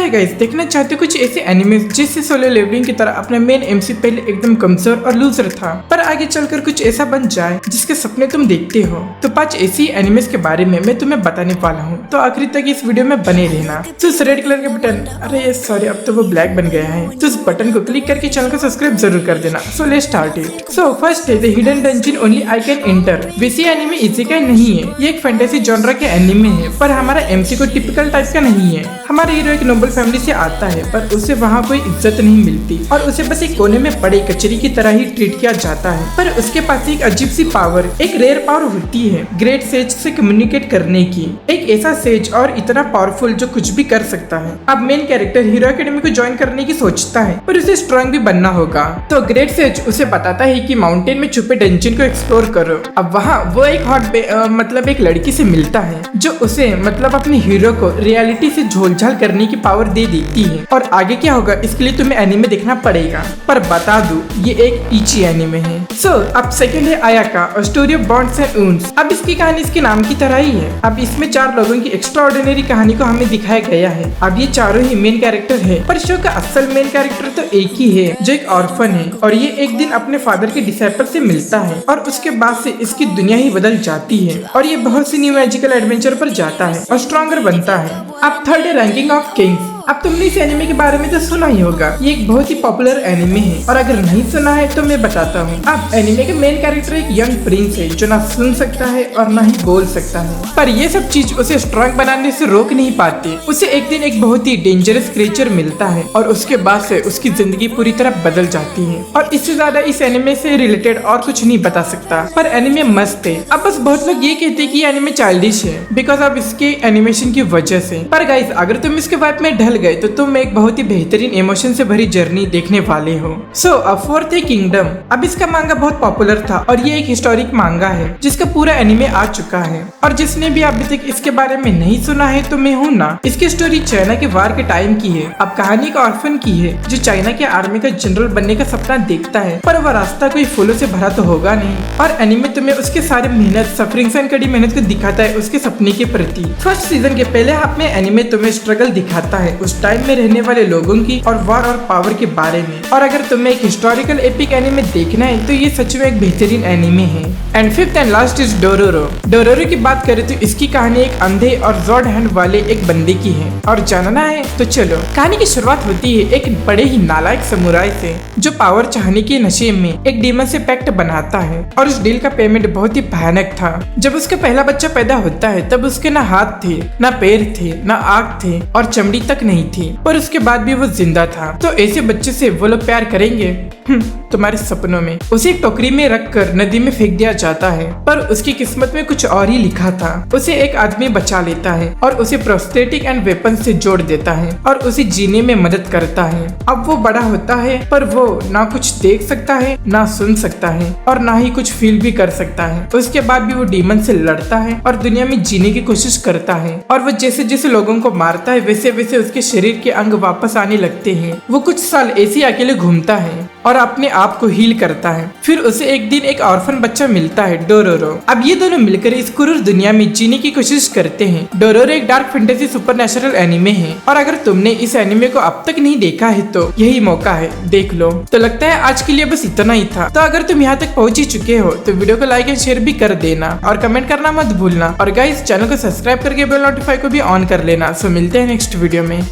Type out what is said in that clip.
है गाइस, देखना चाहते हो कुछ ऐसे एनिमे जिससे सोलो लेवलिंग की तरह अपना मेन एमसी पहले एकदम कमजोर और लूजर था पर आगे चलकर कुछ ऐसा बन जाए जिसके सपने तुम देखते हो। तो 5 ऐसी एनिमेस के बारे में मैं तुम्हें बताने वाला हूँ, तो आखिरी तक इस वीडियो में बने रहना। तो उस रेड कलर के बटन, अरे सॉरी अब तो वो ब्लैक बन गया है, तो उस बटन को क्लिक करके चैनल को सब्सक्राइब जरूर कर देना। So let's start it. So first है the hidden dungeon only I can enter. वैसे एनिमे इसेकाई नहीं है, ये एक फैंटेसी जॉनरा के एनिमे है, पर हमारा एमसी को टिपिकल टाइप का नहीं है। हमारा हीरो एक नोबल फैमिली से आता है पर उसे वहाँ कोई इज्जत नहीं मिलती और उसे बस एक कोने में पड़े कचरी की तरह ही ट्रीट किया जाता है। पर उसके पास एक अजीब सी पावर, एक रेयर पावर होती है ग्रेट सेज से कम्युनिकेट करने की। एक ऐसा सेज और इतना पावरफुल जो कुछ भी कर सकता है। अब मेन कैरेक्टर हीरो एकेडमी को ज्वाइन करने की सोचता है पर उसे स्ट्रांग भी बनना होगा। तो ग्रेट सेज उसे बताता है कि माउंटेन में छुपे डंजन को एक्सप्लोर करो। अब वहाँ वो एक मतलब एक लड़की से मिलता है जो उसे मतलब अपने हीरो को रियलिटी से झोलझाल करने की पावर दे देती है। और आगे क्या होगा इसके लिए तुम्हें एनिमे देखना पड़ेगा, पर बता दूं ये एक इची एनिमे है। सो अब सेकंड है Ayaka story of bonds and wounds. अब इसकी कहानी इसके नाम की तरह ही है। अब इसमें 4 लोगों की एक्स्ट्राऑर्डिनरी कहानी को हमें दिखाया गया है। अब ये चारों ही मेन कैरेक्टर है, पर शो का असल मेन कैरेक्टर तो एक ही है जो एक ऑर्फन है और ये एक दिन अपने फादर के डिसाइपल से मिलता है और उसके बाद से इसकी दुनिया ही बदल जाती है और ये बहुत सी न्यू मैजिकल एडवेंचर पर जाता है और स्ट्रॉन्गर बनता है। अब थर्ड है रैंकिंग ऑफ किंग्स। अब तुमने इस एनिमे के बारे में तो सुना ही होगा, ये एक बहुत ही पॉपुलर एनिमे है और अगर नहीं सुना है तो मैं बताता हूँ। अब एनिमे के मेन कैरेक्टर एक यंग प्रिंस है जो ना सुन सकता है और ना ही बोल सकता है, पर ये सब चीज उसे स्ट्रॉन्ग बनाने से रोक नहीं पाती। उसे एक दिन एक बहुत ही डेंजरस क्रिएचर मिलता है और उसके बाद से उसकी जिंदगी पूरी तरह बदल जाती है और इससे ज्यादा इस एनिमे से रिलेटेड और कुछ नहीं बता सकता। पर एनिमे मस्त है। अब बस बहुत लोग ये कहते हैं कि ये एनिमे चाइल्डिश है बिकॉज ऑफ इसके एनिमेशन की वजह से, पर गाइस अगर तुम इसके वाइब में ढल गए तो तुम एक बहुत ही बेहतरीन इमोशन से भरी जर्नी देखने वाले हो। सो अब फोर्थ है किंगडम। अब इसका मांगा बहुत पॉपुलर था और ये एक हिस्टोरिक मांगा है जिसका पूरा एनिमे आ चुका है और जिसने भी अभी तक इसके बारे में नहीं सुना है तो मैं हूँ ना। इसकी स्टोरी चाइना के वार के टाइम की है। अब कहानी का ऑर्फन की है जो चाइना के आर्मी का जनरल बनने का सपना देखता है, पर वह रास्ता कोई फूलों से भरा तो होगा नहीं और एनिमे तुम्हें उसके सारे मेहनत सफरिंग एंड कड़ी मेहनत को दिखाता है उसके सपने के प्रति। फर्स्ट सीजन के पहले हाफ में एनिमे तुम्हें स्ट्रगल दिखाता है उस टाइम में रहने वाले लोगों की और वार और पावर के बारे में। और अगर तुम्हें एक हिस्टोरिकल एपिक एनिमे देखना है तो ये सच में एक बेहतरीन एनिमे है। And fifth and last is Dororo. Dororo की बात करें तो इसकी कहानी एक अंधे और जॉड हैंड वाले एक बंदे की है और जानना है तो चलो। कहानी की शुरुआत होती है एक बड़े ही नालायक समुराई से जो पावर चाहने के नशे में एक डीमन से पैक्ट बनाता है और उस डील का पेमेंट बहुत ही भयानक था। जब उसका पहला बच्चा पैदा होता है तब उसके ना हाथ थे, ना पैर थे, ना आँख थे और चमड़ी तक नहीं थी, पर उसके बाद भी वो जिंदा था। तो ऐसे बच्चे से वो लोग प्यार करेंगे? तुम्हारे सपनों में। उसे एक टोकरी में रखकर नदी में फेंक दिया जाता है, पर उसकी किस्मत में कुछ और ही लिखा था। उसे एक आदमी बचा लेता है और उसे प्रोस्थेटिक एंड वेपन से जोड़ देता है और उसे जीने में मदद करता है। अब वो बड़ा होता है पर वो ना कुछ देख सकता है, ना सुन सकता है और ना ही कुछ फील भी कर सकता है। उसके बाद भी वो डीमन से लड़ता है और दुनिया में जीने की कोशिश करता है और वो जैसे जैसे लोगों को मारता है वैसे वैसे उसके शरीर के अंग वापस आने लगते हैं। वो कुछ साल ऐसे अकेले घूमता है और अपने आप को हील करता है। फिर उसे एक दिन एक ऑर्फन बच्चा मिलता है, डोरोरो। अब ये दोनों मिलकर इस क्रूर दुनिया में जीने की कोशिश करते हैं। डोरोरो एक डार्क फैंटेसी सुपरनैचुरल एनिमे है और अगर तुमने इस एनिमे को अब तक नहीं देखा है तो यही मौका है, देख लो। तो लगता है आज के लिए बस इतना ही था। तो अगर तुम यहाँ तक पहुंच ही चुके हो तो वीडियो को लाइक एंड शेयर भी कर देना और कमेंट करना मत भूलना और गाइस चैनल को सब्सक्राइब करके बेल नोटिफाई को भी ऑन कर लेना। सो मिलते हैं नेक्स्ट वीडियो में।